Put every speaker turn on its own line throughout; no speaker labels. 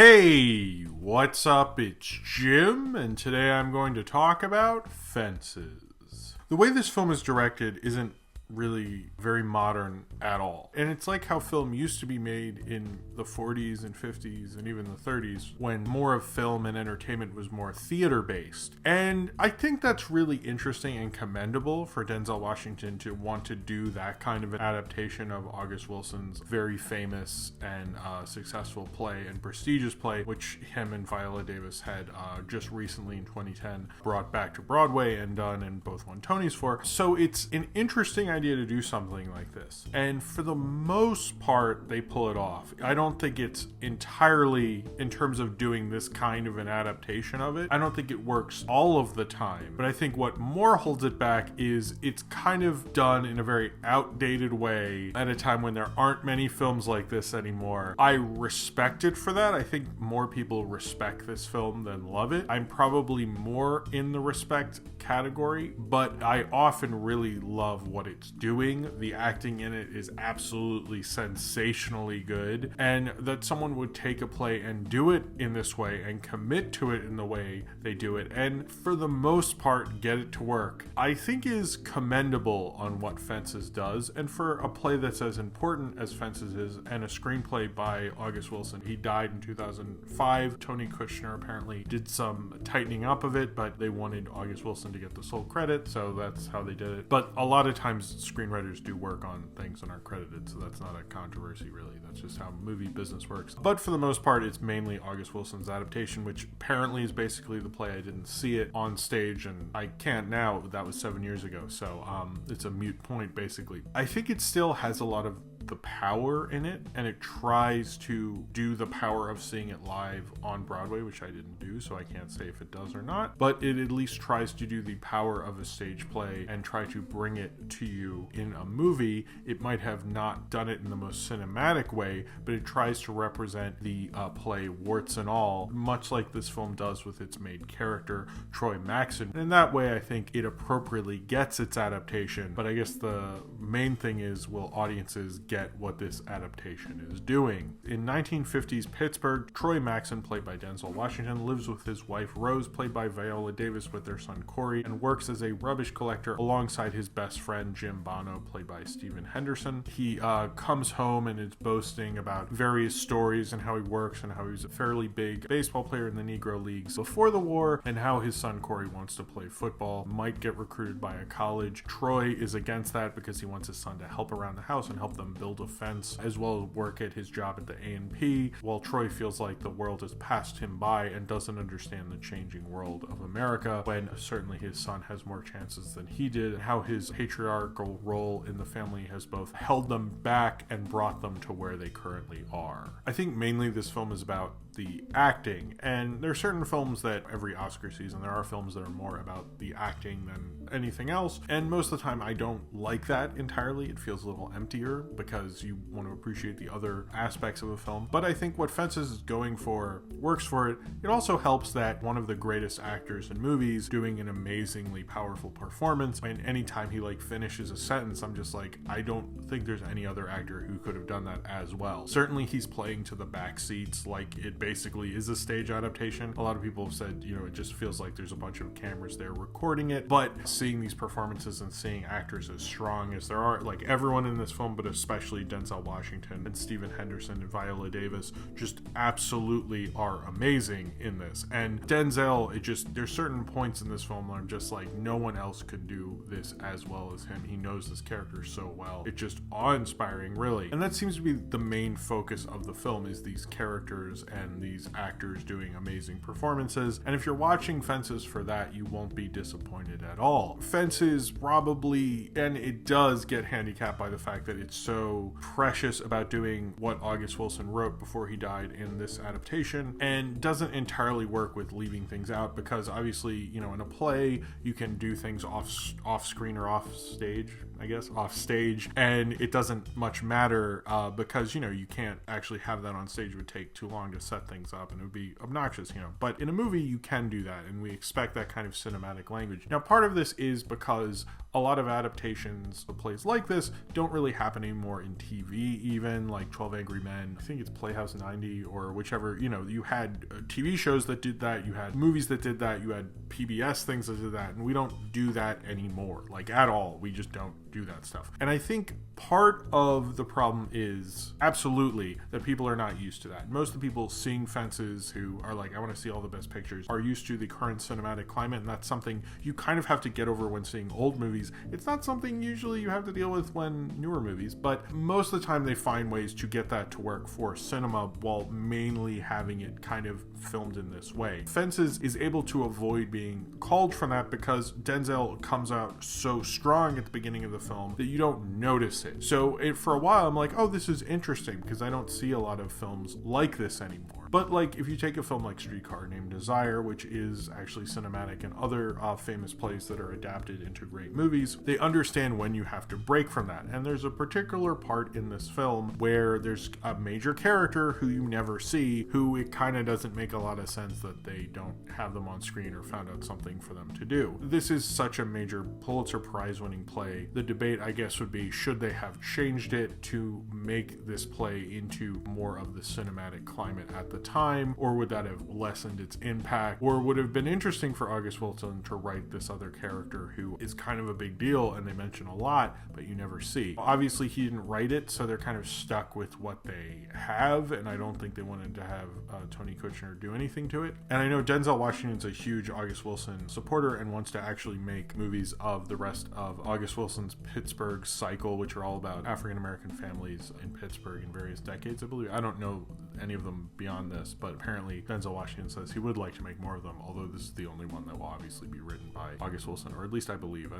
Hey, what's up? It's Jim, and today I'm going to talk about Fences. The way this film is directed isn't really very modern at all. And it's like how film used to be made in the 40s and 50s and even the 30s, when more of film and entertainment was more theater-based. And I think that's really interesting and commendable for Denzel Washington to want to do that kind of an adaptation of August Wilson's very famous and successful play and prestigious play, which him and Viola Davis had just recently in 2010 brought back to Broadway and done and both won Tonys for. So it's an interesting idea to do something like this, and for the most part they pull it off. I don't think it's entirely, in terms of doing this kind of an adaptation of it, I don't think it works all of the time, but I think what more holds it back is it's kind of done in a very outdated way at a time when there aren't many films like this anymore. I respect it for that. I think more people respect this film than love it. I'm probably more in the respect category, but I often really love what it's doing. The acting in it is absolutely sensationally good, and that someone would take a play and do it in this way and commit to it in the way they do it, and for the most part get it to work, I think is commendable on what Fences does. And for a play that's as important as Fences is, and a screenplay by August Wilson, he died in 2005. Tony Kushner apparently did some tightening up of it, but they wanted August Wilson to get the sole credit, so that's how they did it. But a lot of times screenwriters do work on things and are credited, so that's not a controversy really. That's just how movie business works. But for the most part, it's mainly August Wilson's adaptation, which apparently is basically the play. I didn't see it on stage, and I can't now. That was 7 years ago, so it's a moot point basically. I think it still has a lot of the power in it, and it tries to do the power of seeing it live on Broadway, which I didn't do, so I can't say if it does or not, but it at least tries to do the power of a stage play and try to bring it to you in a movie. It might have not done it in the most cinematic way, but it tries to represent the play warts and all, much like this film does with its main character, Troy Maxson. And in that way, I think it appropriately gets its adaptation, but I guess the main thing is, will audiences get what this adaptation is doing? In 1950s Pittsburgh, Troy Maxson, played by Denzel Washington, lives with his wife Rose, played by Viola Davis, with their son Corey, and works as a rubbish collector alongside his best friend Jim Bono, played by Stephen Henderson. He comes home and is boasting about various stories and how he works and how he's a fairly big baseball player in the Negro Leagues before the war, and how his son Corey wants to play football, might get recruited by a college. Troy is against that because he wants his son to help around the house and help them build a fence, as well as work at his job at the A&P, while Troy feels like the world has passed him by and doesn't understand the changing world of America, when certainly his son has more chances than he did, and how his patriarchal role in the family has both held them back and brought them to where they currently are. I think mainly this film is about the acting, and there are certain films that every Oscar season, there are films that are more about the acting than anything else, and most of the time I don't like that entirely. It feels a little emptier because you want to appreciate the other aspects of a film. But I think what Fences is going for works for it. It also helps that one of the greatest actors in movies doing an amazingly powerful performance, and anytime he finishes a sentence, I'm just like, I don't think there's any other actor who could have done that as well. Certainly he's playing to the back seats, like it basically is a stage adaptation. A lot of people have said, it just feels like there's a bunch of cameras there recording it, but seeing these performances and seeing actors as strong as there are, like everyone in this film, but especially Denzel Washington and Stephen Henderson and Viola Davis, just absolutely are amazing in this. And Denzel, there's certain points in this film where I'm just like, no one else could do this as well as him. He knows this character so well. It's just awe-inspiring, really. And that seems to be the main focus of the film, is these characters and these actors doing amazing performances. And if you're watching Fences for that, you won't be disappointed at all. Fences probably, and it does get handicapped by the fact that it's so precious about doing what August Wilson wrote before he died in this adaptation, and doesn't entirely work with leaving things out, because obviously, in a play, you can do things off screen or off stage, and it doesn't much matter because, you can't actually have that on stage. It would take too long to set set things up and it would be obnoxious, But in a movie, you can do that, and we expect that kind of cinematic language. Now, part of this is because a lot of adaptations of plays like this don't really happen anymore in TV, even like 12 Angry Men. I think it's Playhouse 90 or whichever, you had TV shows that did that, you had movies that did that, you had PBS things that did that, and we don't do that anymore, like at all. We just don't do that stuff. And I think part of the problem is absolutely that people are not used to that. Most of the people seeing Fences who are like, I want to see all the best pictures, are used to the current cinematic climate, and that's something you kind of have to get over when seeing old movies. It's not something usually you have to deal with when newer movies, but most of the time they find ways to get that to work for cinema while mainly having it kind of filmed in this way. Fences is able to avoid being called from that because Denzel comes out so strong at the beginning of the film that you don't notice it. So for a while I'm like, oh, this is interesting because I don't see a lot of films like this anymore. But like if you take a film like Streetcar Named Desire, which is actually cinematic, and other famous plays that are adapted into great movies, they understand when you have to break from that. And there's a particular part in this film where there's a major character who you never see, who it kind of doesn't make a lot of sense that they don't have them on screen or found out something for them to do. This is such a major Pulitzer Prize winning play. The debate, I guess, would be, should they have changed it to make this play into more of the cinematic climate at the time, or would that have lessened its impact, or would it have been interesting for August Wilson to write this other character who is kind of a big deal and they mention a lot but you never see? Obviously he didn't write it, so they're kind of stuck with what they have, and I don't think they wanted to have Tony Kushner do anything to it. And I know Denzel Washington's a huge August Wilson supporter and wants to actually make movies of the rest of August Wilson's Pittsburgh cycle, which are all about African American families in Pittsburgh in various decades, I believe. I don't know any of them beyond this, but apparently Denzel Washington says he would like to make more of them, although this is the only one that will obviously be written by August Wilson, or at least I believe.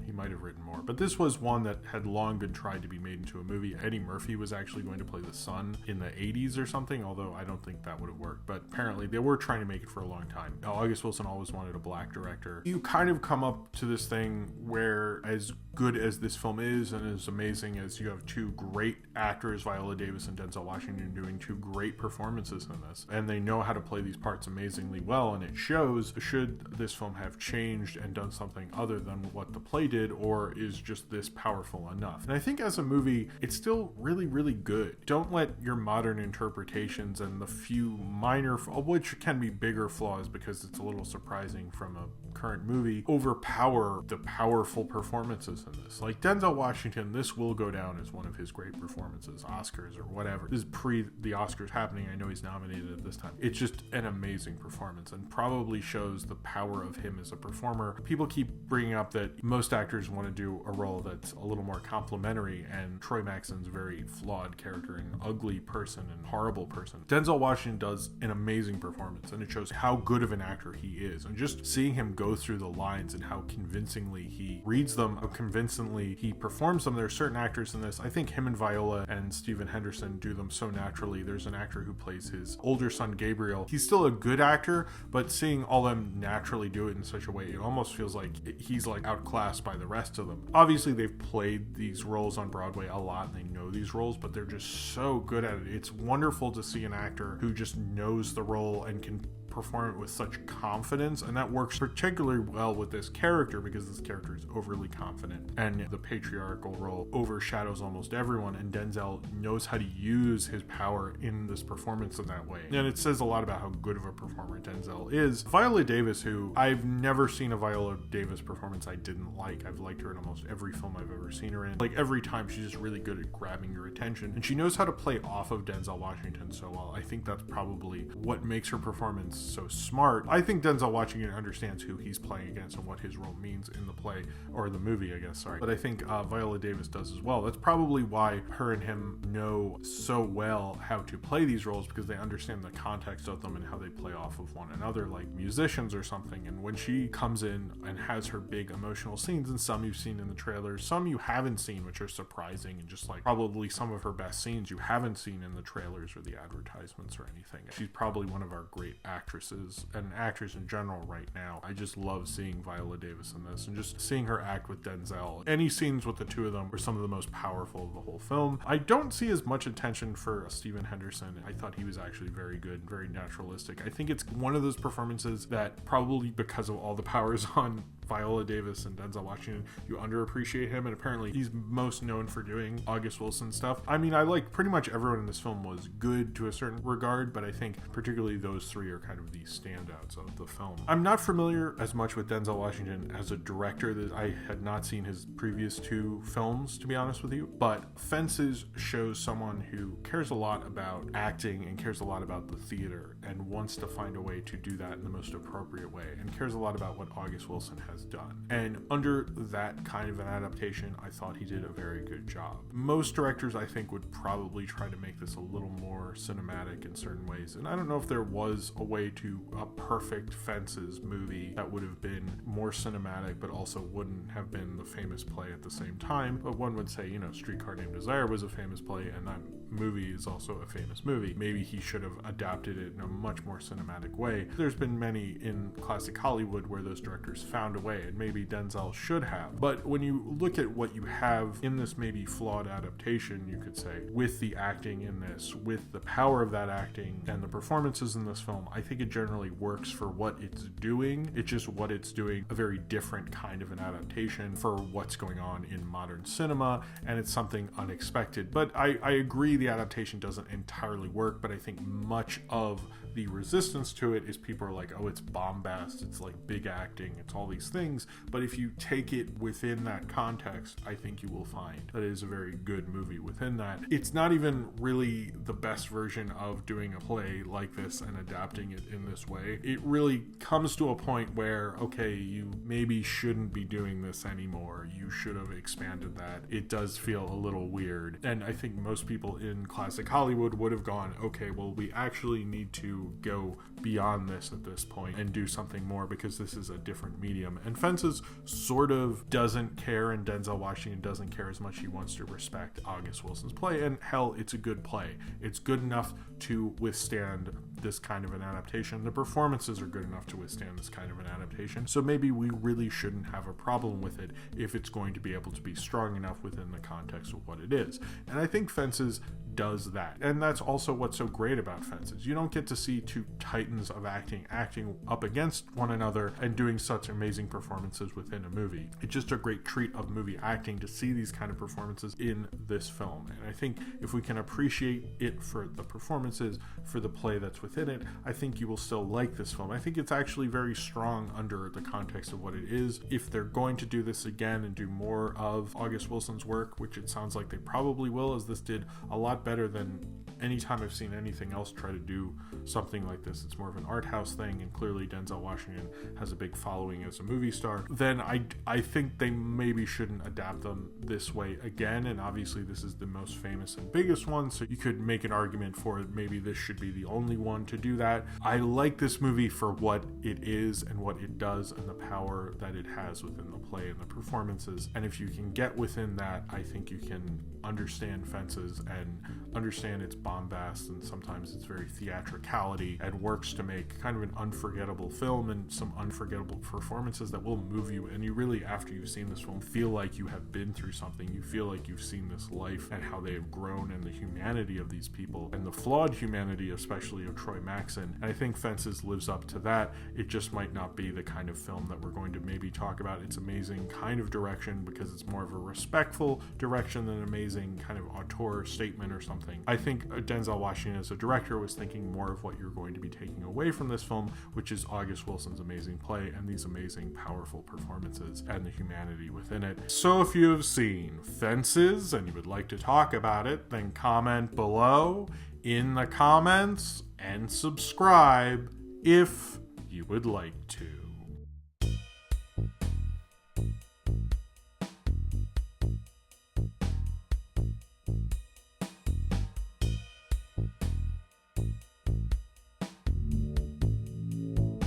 He might have written more, but this was one that had long been tried to be made into a movie. Eddie Murphy was actually going to play the son in the 80s or something, although I don't think that would have worked, but apparently they were trying to make it for a long time. August Wilson always wanted a black director. You kind of come up to this thing where, as good as this film is and as amazing as, you have two great actors, Viola Davis and Denzel Washington, doing two great performances in this, and they know how to play these parts amazingly well, and it shows. Should this film have changed and done something other than what the play did, or is just this powerful enough? And I think as a movie, it's still really, really good. Don't let your modern interpretations and the few minor, which can be bigger flaws because it's a little surprising from a current movie, overpower the powerful performances in this. Like Denzel Washington, this will go down as one of his great performances, Oscars or whatever. This is pre the Oscars happening. I know he's nominated at this time. It's just an amazing performance and probably shows the power of him as a performer. People keep bringing up that most actors want to do a role that's a little more complimentary, and Troy Maxon's a very flawed character, an ugly person and horrible person. Denzel Washington does an amazing performance, and it shows how good of an actor he is. And just seeing him go through the lines and how convincingly he reads them, how convincingly he performs them. There are certain actors in this, I think him and Viola and Stephen Henderson do them so naturally. There's an actor who plays his older son Gabriel. He's still a good actor, but seeing all them naturally do it in such a way, it almost feels like he's like outclassed by the rest of them. Obviously they've played these roles on Broadway a lot and they know these roles, but they're just so good at it. It's wonderful to see an actor who just knows the role and can perform it with such confidence, and that works particularly well with this character because this character is overly confident and the patriarchal role overshadows almost everyone, and Denzel knows how to use his power in this performance in that way. And it says a lot about how good of a performer Denzel is. Viola Davis, who I've never seen a Viola Davis performance I didn't like. I've liked her in almost every film I've ever seen her in. Like every time, she's just really good at grabbing your attention, and she knows how to play off of Denzel Washington so well. I think that's probably what makes her performance so smart. I think Denzel Washington understands who he's playing against and what his role means in the play, or the movie, I guess, sorry. But I think Viola Davis does as well. That's probably why her and him know so well how to play these roles, because they understand the context of them and how they play off of one another, like musicians or something. And when she comes in and has her big emotional scenes, and some you've seen in the trailers, some you haven't seen, which are surprising, and just like probably some of her best scenes you haven't seen in the trailers or the advertisements or anything. She's probably one of our great actresses actresses and actors in general right now. I just love seeing Viola Davis in this, and just seeing her act with Denzel. Any scenes with the two of them were some of the most powerful of the whole film. I don't see as much attention for Stephen Henderson. I thought he was actually very good, very naturalistic. I think it's one of those performances that, probably because of all the powers on Viola Davis and Denzel Washington, you underappreciate him, and apparently he's most known for doing August Wilson stuff. I mean, I like pretty much everyone in this film was good to a certain regard, but I think particularly those three are kind of the standouts of the film. I'm not familiar as much with Denzel Washington as a director. That I had not seen his previous two films, to be honest with you, but Fences shows someone who cares a lot about acting and cares a lot about the theater and wants to find a way to do that in the most appropriate way, and cares a lot about what August Wilson has done. And under that kind of an adaptation, I thought he did a very good job. Most directors, I think, would probably try to make this a little more cinematic in certain ways, and I don't know if there was a way to a perfect Fences movie that would have been more cinematic but also wouldn't have been the famous play at the same time. But one would say, Streetcar Named Desire was a famous play, and that movie is also a famous movie. Maybe he should have adapted it in a much more cinematic way. There's been many in classic Hollywood where those directors found a way, and maybe Denzel should have. But when you look at what you have in this maybe flawed adaptation, you could say, with the acting in this, with the power of that acting and the performances in this film, I think it generally works for what it's doing. It's just what it's doing, a very different kind of an adaptation for what's going on in modern cinema, and it's something unexpected. But I agree the adaptation doesn't entirely work, but I think much of the resistance to it is people are like, oh, it's bombast, it's like big acting, it's all these things. But if you take it within that context, I think you will find that it is a very good movie within that. It's not even really the best version of doing a play like this and adapting it in this way. It really comes to a point where, okay, you maybe shouldn't be doing this anymore. You should have expanded that. It does feel a little weird. And I think most people in classic Hollywood would have gone, okay, well, we actually need to go beyond this at this point and do something more, because this is a different medium. And Fences sort of doesn't care, and Denzel Washington doesn't care as much. He wants to respect August Wilson's play, and hell, it's a good play. It's good enough to withstand this kind of an adaptation. The performances are good enough to withstand this kind of an adaptation, so maybe we really shouldn't have a problem with it if it's going to be able to be strong enough within the context of what it is. And I think Fences does that, and that's also what's so great about Fences. You don't get to see two titans of acting up against one another and doing such amazing performances within a movie. It's just a great treat of movie acting to see these kind of performances in this film, and I think if we can appreciate it for the performances, for the play that's within it, I think you will still like this film. I think it's actually very strong under the context of what it is. If they're going to do this again and do more of August Wilson's work, which it sounds like they probably will, as this did a lot better than any time I've seen anything else try to do something like this. It's more of an art house thing, and clearly Denzel Washington has a big following as a movie star. Then I think they maybe shouldn't adapt them this way again, and obviously this is the most famous and biggest one, so you could make an argument for it. Maybe this should be the only one to do that. I like this movie for what it is and what it does and the power that it has within the play and the performances, and if you can get within that, I think you can understand Fences and understand its bombast, and sometimes it's very theatricality, and works to make kind of an unforgettable film and some unforgettable performances that will move you, and you really, after you've seen this film, feel like you have been through something. You feel like you've seen this life and how they have grown, and the humanity of these people, and the flawed humanity especially of Troy Maxson. And I think Fences lives up to that. It just might not be the kind of film that we're going to maybe talk about its amazing kind of direction, because it's more of a respectful direction than an amazing kind of auteur statement or something. I think Denzel Washington as a director was thinking more of what you're going to be taking away from this film, which is August Wilson's amazing play and these amazing powerful performances and the humanity within it. So if you have seen Fences and you would like to talk about it, then comment below in the comments and subscribe if you would like to.